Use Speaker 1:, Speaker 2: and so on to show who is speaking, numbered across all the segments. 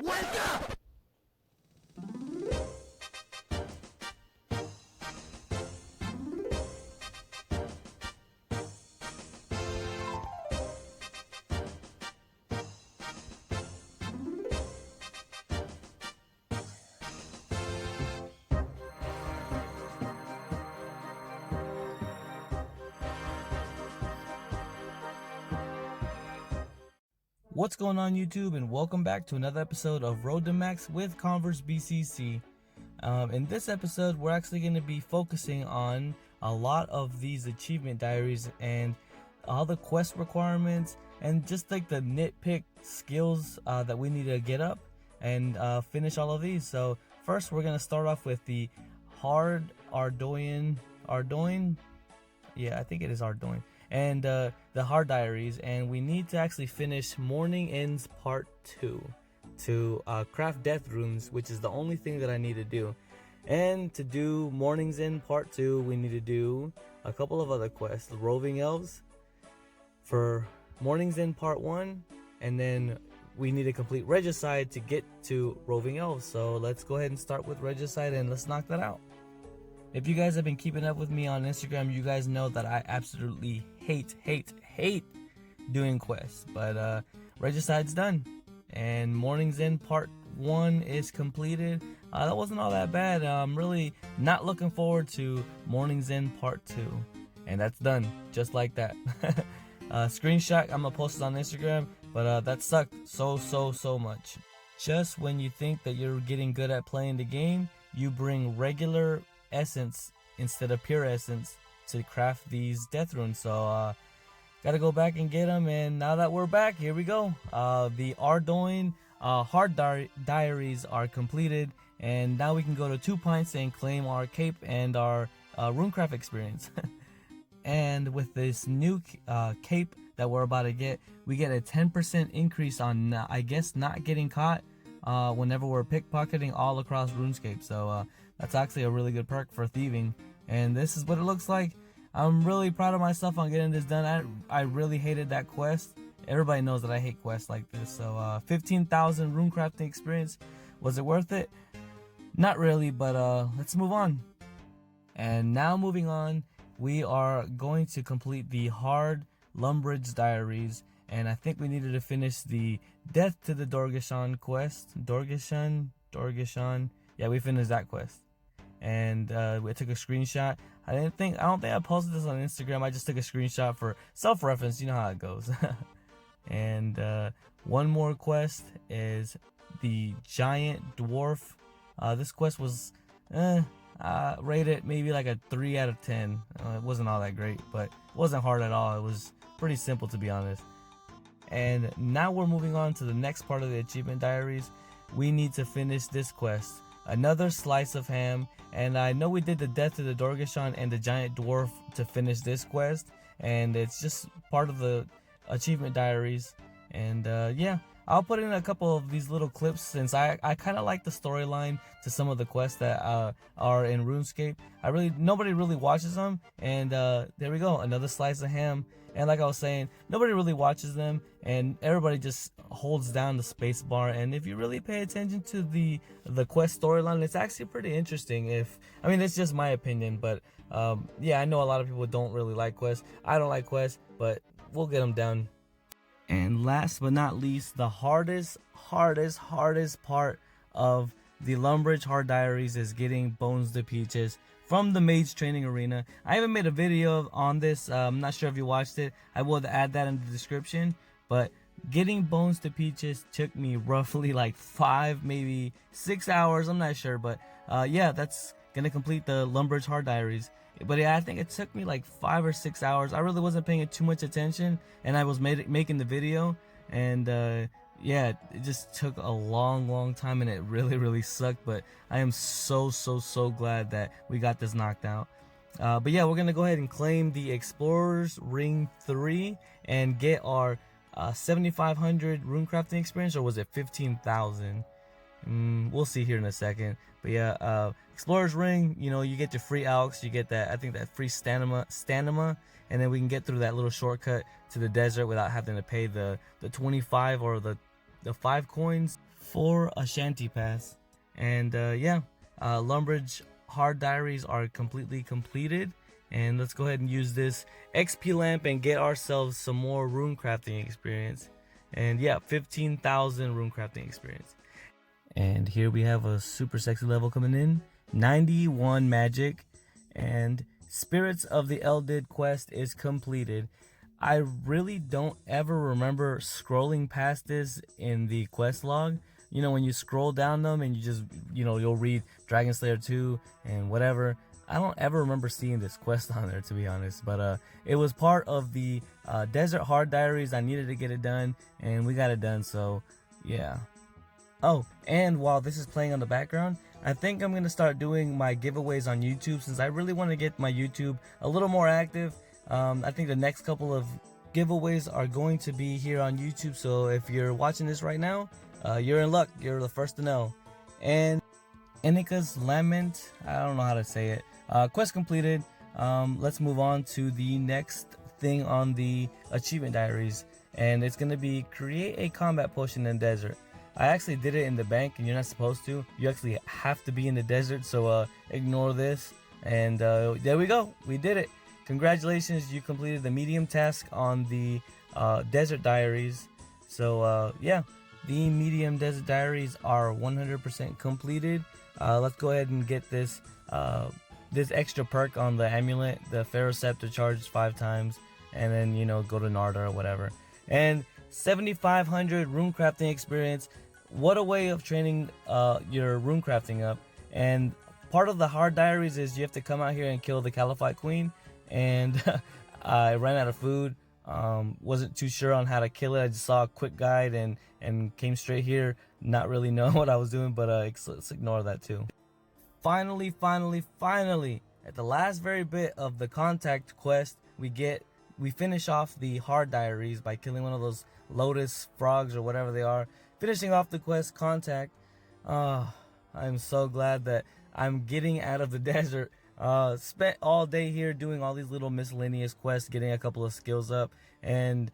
Speaker 1: Wake up!
Speaker 2: What's going on YouTube, and welcome back to another episode of Road to Max with Converse BCC. In this episode, we're actually going to be focusing on a lot of these achievement diaries and all the quest requirements and just like the nitpick skills that we need to get up and finish all of these. So first, we're going to start off with the hard Ardoin. Yeah, I think it is Ardoin. And the hard diaries, and we need to actually finish Morning Ends Part 2 to craft death runes, which is the only thing that I need to do. And to do Morning's End Part 2, we need to do a couple of other quests. Roving Elves for Morning's End Part 1, and then we need to complete Regicide to get to Roving Elves. So let's go ahead and start with Regicide and let's knock that out. If you guys have been keeping up with me on Instagram, you guys know that I absolutely hate doing quests. But Regicide's done, and Morning's End Part 1 is completed. That wasn't all that bad. I'm really not looking forward to Morning's End Part 2. And that's done, just like that. Screenshot, I'm gonna post it on Instagram, but that sucked so much. Just when you think that you're getting good at playing the game, you bring regular essence instead of pure essence to craft these death runes. So gotta go back and get them, and now that we're back, here we go. The Ardoin hard diaries are completed, and now we can go to 2 Pints and claim our cape and our runecraft experience. And with this new cape that we're about to get, we get a 10% increase on I guess not getting caught whenever we're pickpocketing all across Runescape. So that's actually a really good perk for thieving, and this is what it looks like. I'm really proud of myself on getting this done. I really hated that quest. Everybody knows that I hate quests like this. So 15,000 runecrafting experience. Was it worth it? Not really, but let's move on. And now moving on, we are going to complete the hard Lumbridge diaries, and I think we needed to finish the Death to the Dorgeshan quest. Dorgeshan. Yeah, we finished that quest. And we took a screenshot. I don't think I posted this on Instagram. I just took a screenshot for self-reference. You know how it goes. And one more quest is the Giant Dwarf. This quest was rated maybe like a 3 out of 10. It wasn't all that great, but it wasn't hard at all. It was pretty simple, to be honest. And now we're moving on to the next part of the achievement diaries. We need to finish this quest. Another slice of ham, and I know we did the Death to the Dorgeshan and the Giant Dwarf to finish this quest, and it's just part of the achievement diaries. And yeah, I'll put in a couple of these little clips since I kind of like the storyline to some of the quests that are in RuneScape. Nobody really watches them, and there we go, another slice of ham. And like I was saying, nobody really watches them, and everybody just holds down the space bar. And if you really pay attention to the quest storyline, it's actually pretty interesting. It's just my opinion, but yeah, I know a lot of people don't really like quests. I don't like quests, but we'll get them done. And last but not least, the hardest part of the Lumbridge hard diaries is getting Bones to Peaches from the Mage Training Arena. I haven't made a video on this. I'm not sure if you watched it. I will add that in the description. But getting Bones to Peaches took me roughly like 5, maybe 6 hours. I'm not sure, but yeah, that's gonna complete the Lumbridge hard diaries. But yeah, I think it took me like 5 or 6 hours. I really wasn't paying it too much attention, and I was making the video, and yeah, it just took a long time, and it really sucked. But I am so glad that we got this knocked out. But yeah, we're gonna go ahead and claim the Explorer's Ring 3 and get our 7,500 runecrafting experience, or was it 15,000? We'll see here in a second. But yeah, Explorer's Ring, you get your free alks, you get that, I think, that free stamina, and then we can get through that little shortcut to the desert without having to pay the 25 or the 5 coins. for a shanty pass. And yeah, Lumbridge hard diaries are completely completed. And let's go ahead and use this XP lamp and get ourselves some more rune crafting experience. And yeah, 15,000 rune crafting experience. And here we have a super sexy level coming in, 91 magic, and Spirits of the Eldid quest is completed. I really don't ever remember scrolling past this in the quest log. You know, when you scroll down them and you just, you know, you'll read Dragon Slayer 2 and whatever. I don't ever remember seeing this quest on there, to be honest, but it was part of the Desert Hard Diaries. I needed to get it done, and we got it done, so yeah. Oh, and while this is playing on the background, I think I'm going to start doing my giveaways on YouTube, since I really want to get my YouTube a little more active. I think the next couple of giveaways are going to be here on YouTube, so if you're watching this right now, you're in luck. You're the first to know. And Enika's Lament, I don't know how to say it. Quest completed. Let's move on to the next thing on the achievement diaries, and it's going to be create a combat potion in desert. I actually did it in the bank, and you're not supposed to. You actually have to be in the desert, so ignore this. And there we go. We did it. Congratulations, you completed the medium task on the desert diaries. So yeah, the medium desert diaries are 100% completed. Let's go ahead and get this this extra perk on the amulet. The Ferroceptor charges 5 times, and then, you know, go to Narda or whatever. And 7,500 rune crafting experience. What a way of training your rune crafting up. And part of the hard diaries is you have to come out here and kill the Caliphate Queen. And I ran out of food. Wasn't too sure on how to kill it. I just saw a quick guide and came straight here, not really knowing what I was doing, but let's ignore that too. Finally, at the last very bit of the contact quest, we finish off the hard diaries by killing one of those lotus frogs or whatever they are. Finishing off the quest contact. I'm so glad that I'm getting out of the desert. Spent all day here doing all these little miscellaneous quests, getting a couple of skills up, and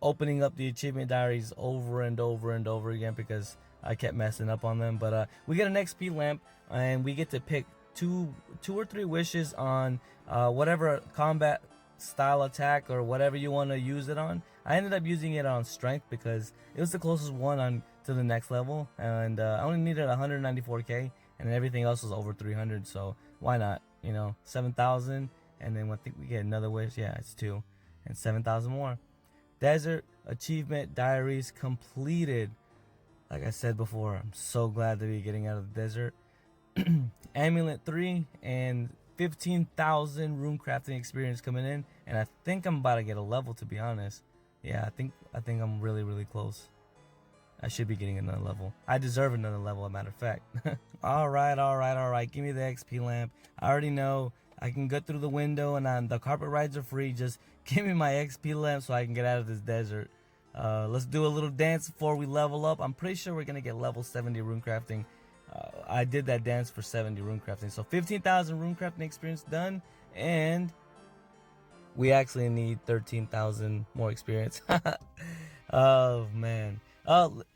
Speaker 2: opening up the achievement diaries over and over and over again because I kept messing up on them. But we get an XP lamp, and we get to pick two or three wishes on whatever combat style attack or whatever you want to use it on. I ended up using it on strength because it was the closest one to the next level, and I only needed 194k, and everything else was over 300, so why not, you know, 7,000, and then I think we get another wish. Yeah, it's 2, and 7,000 more. Desert achievement diaries completed. Like I said before, I'm so glad to be getting out of the desert. Amulet 3 and 15,000 rune crafting experience coming in, and I think I'm about to get a level, to be honest. Yeah, I think I'm really close. I should be getting another level. I deserve another level, as a matter of fact. all right. Give me the XP lamp. I already know I can go through the window, and the carpet rides are free. Just give me my XP lamp so I can get out of this desert. Let's do a little dance before we level up. I'm pretty sure we're gonna get level 70 rune crafting. I did that dance for 70 rune crafting. So 15,000 rune crafting experience done, and we actually need 13,000 more experience. Oh man.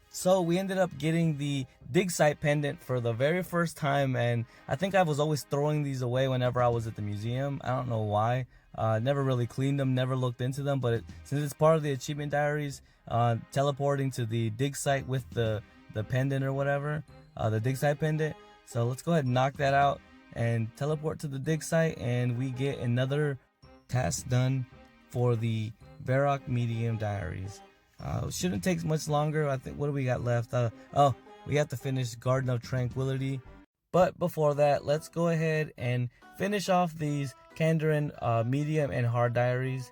Speaker 2: So we ended up getting the dig site pendant for the very first time, and I think I was always throwing these away whenever I was at the museum. I don't know why. Never really cleaned them, never looked into them, but since it's part of the achievement diaries, teleporting to the dig site with the pendant or whatever, the dig site pendant. So let's go ahead and knock that out and teleport to the dig site, and we get another task done for the Varrock medium diaries. Shouldn't take much longer. I think, what do we got left? Oh, we have to finish Garden of Tranquility. But before that, let's go ahead and finish off these Kandarin medium and hard diaries.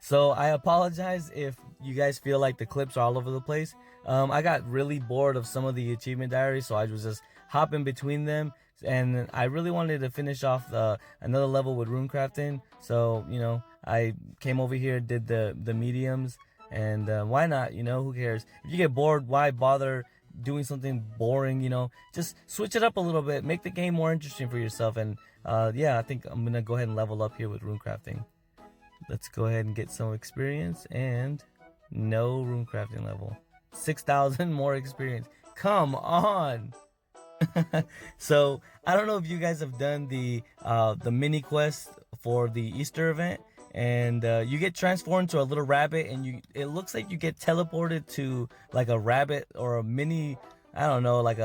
Speaker 2: So I apologize if you guys feel like the clips are all over the place. I got really bored of some of the achievement diaries, so I was just hopping between them, and I really wanted to finish off another level with rune crafting. So, you know, I came over here, did the mediums, and why not? You know, who cares? If you get bored, why bother doing something boring? You know, just switch it up a little bit, make the game more interesting for yourself. And yeah, I think I'm gonna go ahead and level up here with rune crafting. Let's go ahead and get some experience, and no rune crafting level. 6,000 more experience. Come on. So I don't know if you guys have done the mini quest for the Easter event, and you get transformed to a little rabbit, and it looks like you get teleported to like a rabbit or a mini, I don't know, like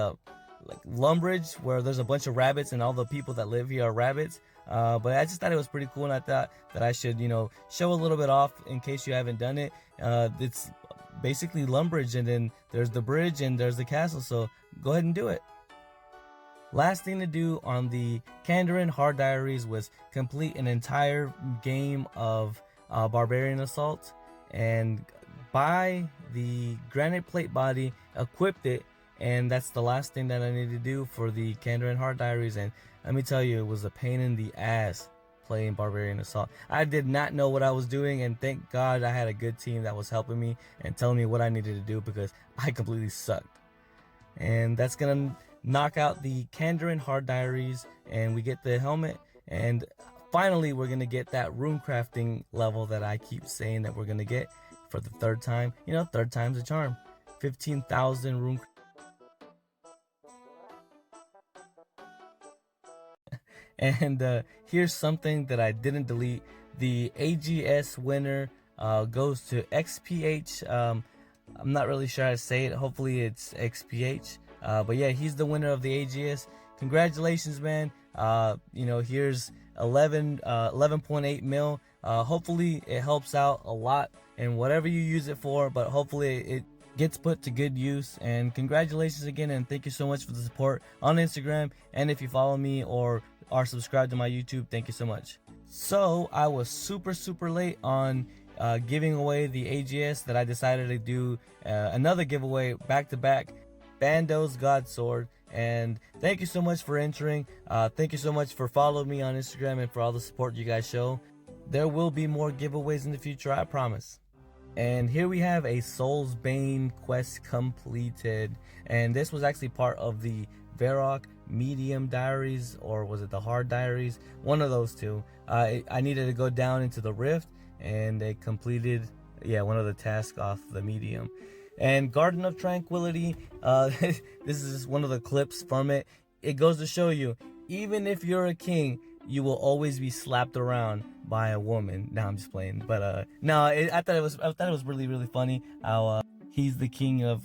Speaker 2: Lumbridge, where there's a bunch of rabbits and all the people that live here are rabbits. But I just thought it was pretty cool, and I thought that I should, show a little bit off in case you haven't done it. It's basically Lumbridge, and then there's the bridge and there's the castle, so go ahead and do it. Last thing to do on the Kandarin Hard Diaries was complete an entire game of Barbarian Assault and buy the granite plate body, equipped it, and that's the last thing that I need to do for the Kandarin Hard Diaries. And let me tell you, it was a pain in the ass playing Barbarian Assault. I did not know what I was doing, and thank God I had a good team that was helping me and telling me what I needed to do, because I completely sucked. And that's gonna knock out the Kandarin Hard Diaries, and we get the helmet, and finally we're gonna get that rune crafting level that I keep saying that we're gonna get for the third time. Third time's a charm. 15,000 rune. And here's something that I didn't delete. The AGS winner goes to XPH. I'm not really sure how to say it. Hopefully it's XPH. But yeah, he's the winner of the AGS. Congratulations, man. Here's 11.8 mil. Hopefully it helps out a lot in whatever you use it for, but hopefully it gets put to good use. And congratulations again, and thank you so much for the support on Instagram. And if you follow me or are subscribed to my YouTube, thank you so much. So I was super late on giving away the AGS, that I decided to do another giveaway back to back, Bando's God Sword. And thank you so much for entering. Thank you so much for following me on Instagram and for all the support you guys show. There will be more giveaways in the future, I promise. And here we have a Soul's Bane quest completed, and this was actually part of the Varrock Medium Diaries, or was it the Hard Diaries? One of those two. I needed to go down into the rift, and they completed one of the tasks off the medium. And Garden of Tranquility, this is one of the clips from it. It goes to show you, even if you're a king, you will always be slapped around by a woman. Now I'm just playing, but no, I thought it was really funny how he's the king of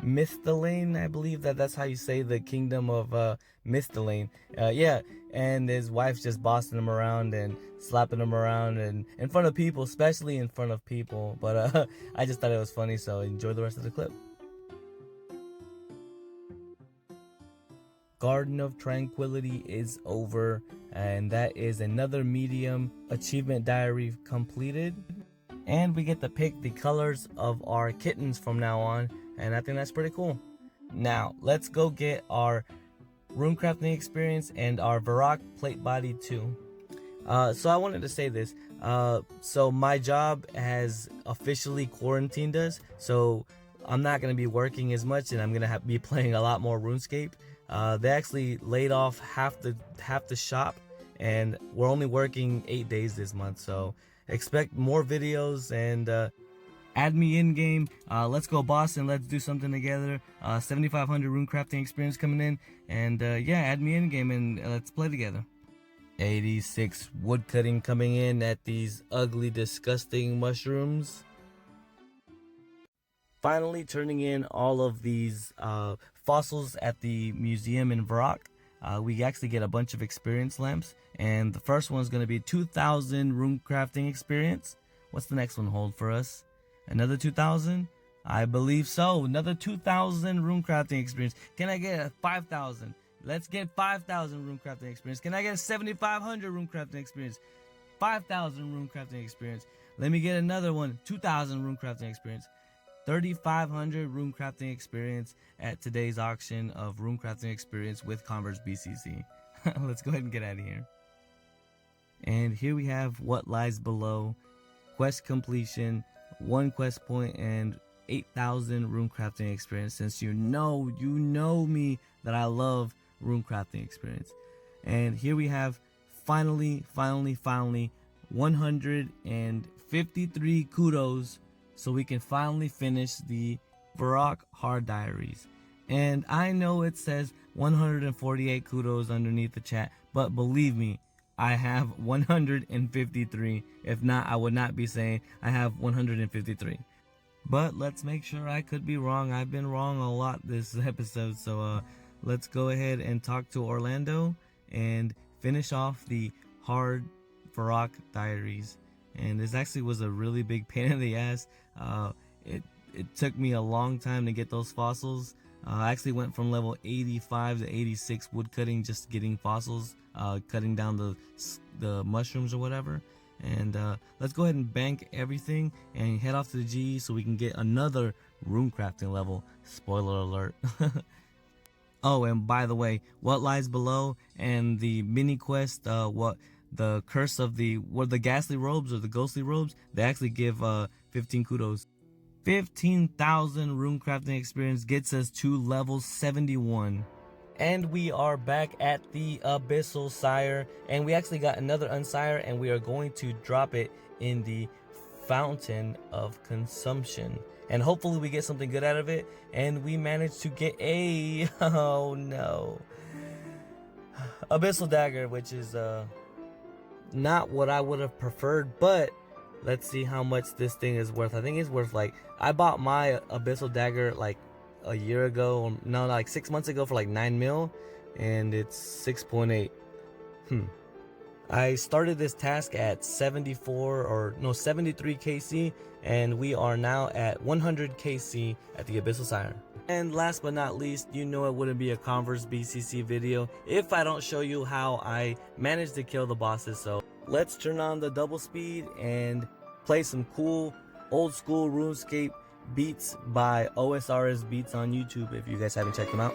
Speaker 2: Misthalane. I believe that's how you say the kingdom of Misthalane. Yeah, and his wife's just bossing him around and slapping him around, and in front of people, especially in front of people. But I just thought it was funny, so enjoy the rest of the clip. Garden of Tranquility is over, and that is another medium achievement diary completed. And we get to pick the colors of our kittens from now on, and I think that's pretty cool. Now let's go get our rune crafting experience and our Varrock plate body too. So I wanted to say this. So my job has officially quarantined us, so I'm not going to be working as much, and I'm going to be playing a lot more Runescape. They actually laid off half the shop, and we're only working 8 days this month, so expect more videos. And add me in game. Let's go, boss, and let's do something together. 7,500 rune crafting experience coming in, and yeah, add me in game and let's play together. 86 woodcutting coming in at these ugly, disgusting mushrooms. Finally turning in all of these fossils at the museum in Varrock. We actually get a bunch of experience lamps, and the first one is going to be 2,000 rune crafting experience. What's the next one hold for us? Another 2,000? I believe so. Another 2,000 rune crafting experience. Can I get a 5,000? Let's get 5,000 rune crafting experience. Can I get a 7,500 rune crafting experience? 5,000 rune crafting experience. Let me get another one. 2,000 rune crafting experience. 3,500 rune crafting experience at today's auction of rune crafting experience with Converse BCC. Let's go ahead and get out of here. And here we have what lies below. Quest completion, 1 quest point, and 8,000 rune crafting experience. Since you know me that I love rune crafting experience. And here we have finally 153 kudos, so we can finally finish the Varrock Hard Diaries. And I know it says 148 kudos underneath the chat, but believe me, I have 153. If not, I would not be saying I have 153. But let's make sure I could be wrong. I've been wrong a lot this episode, so let's go ahead and talk to Orlando and finish off the Hard Varrock Diaries. And this actually was a really big pain in the ass. It took me a long time to get those fossils. I actually went from level 85 to 86 woodcutting, just getting fossils, cutting down the mushrooms or whatever. And let's go ahead and bank everything and head off to the GE so we can get another rune crafting level. Spoiler alert. Oh, and by the way, what lies below and the mini quest, what the curse of the ghastly robes or the ghostly robes, they actually give 15 kudos. 15,000 rune crafting experience gets us to level 71. And we are back at the Abyssal Sire, and we actually got another Unsire, and we are going to drop it in the Fountain of Consumption. And hopefully we get something good out of it, and we managed to get a, oh no, Abyssal Dagger, which is not what I would have preferred, but let's see how much this thing is worth. I think it's worth, like, I bought my Abyssal Dagger like a year ago, or no, like 6 months ago for like 9 mil, and it's 6.8. I started this task at 73 KC, and we are now at 100 KC at the Abyssal Sire. And last but not least, you know it wouldn't be a Converse BCC video if I don't show you how I managed to kill the bosses. So let's turn on the double speed and play some cool old school RuneScape beats by OSRS Beats on YouTube if you guys haven't checked them out.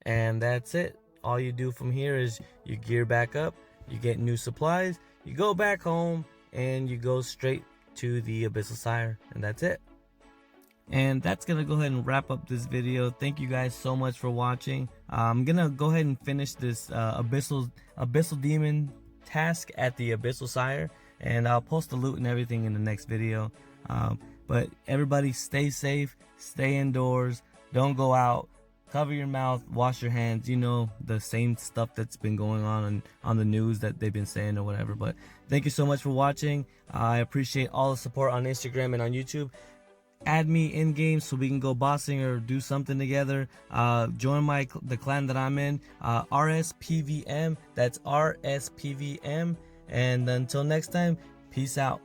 Speaker 2: And that's it. All you do from here is you gear back up, you get new supplies, you go back home, and you go straight to the Abyssal Sire, and that's it. And that's gonna go ahead and wrap up this video. Thank you guys so much for watching. I'm gonna go ahead and finish this Abyssal Demon task at the Abyssal Sire, and I'll post the loot and everything in the next video. But everybody stay safe, stay indoors, don't go out. Cover your mouth, wash your hands, you know, the same stuff that's been going on the news that they've been saying or whatever. But thank you so much for watching. I appreciate all the support on Instagram and on YouTube. Add me in game so we can go bossing or do something together. Join the clan that I'm in, RSPVM. That's RSPVM. And until next time, peace out.